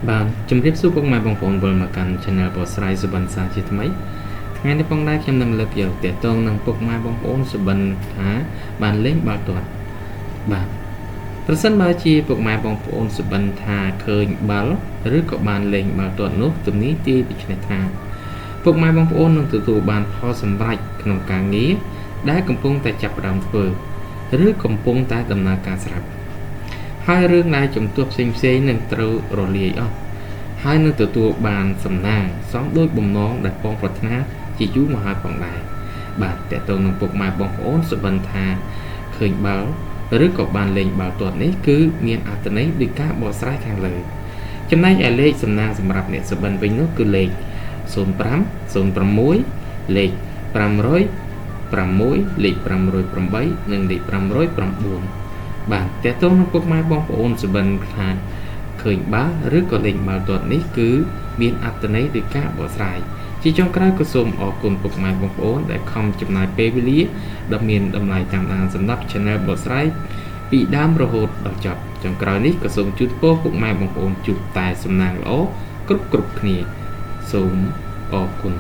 បាទជំរាបសួរពុកម៉ែបងប្អូនវិលមកកាន់ Channel បស្រាយសុបិនសាជាថ្មីថ្ងៃនេះផងដែរខ្ញុំនឹងលើកយកទាក់ទងនឹងពុកម៉ែបងប្អូនសុបិនថាបានលេងបាល់ទាត់បាទប្រសិនបើជាពុកម៉ែបងប្អូនសុបិនថាឃើញបាល់ឬក៏បានលេងបាល់ទាត់នោះទំនាយទាយដូច្នេះថាពុកម៉ែបងប្អូននឹងទទួលបានផលសម្រេចក្នុងការងារដែលកំពុងតែចាប់ផ្ដើមធ្វើឬកំពុងតែដំណើរការស្រាប់ហើយរឿងដែលជំទាស់ផ្សេងៗនឹងត្រូវរលាយអស់ហើយនឹងទទួលបានសំណាងសមដូចបំណងដែលបងប្រាថ្នាជាយូរមកហើយផងដែរបាទតើតើនឹងពុកម៉ែបងប្អូនសុបិនថាឃើញបាល់ឬក៏បានលេងបាល់ទាត់នេះគឺមានអត្ថន័យដូចការបកស្រាយខាងលើចំណែកឯលេខសំណាងសម្រាប់អ្នកសុបិនវិញនោះគឺលេខ05 06លេខ506លេខ508និងលេខ509បាទតើតើនឹងពុកម៉ែបងប្អូនសុបិនថាឃើញបាល់ឬក៏លេងបាល់ទាត់នេះគឺមានអត្ថន័យដោយការបកស្រាយជាចុងក្រោយក៏សូមអរគុណពុកម៉ែបងប្អូនដែលខំចំណាយពេលវេលាដ៏មានតម្លៃតាមដានសម្រាប់ Channel បកស្រាយពីដើមរហូតដល់ចប់ចុងក្រោយនេះក៏សូមជូនពរពុកម៉ែបងប្អូនជួបតែសំណាងល្អគ្រប់គ្នាសូមអរគុណ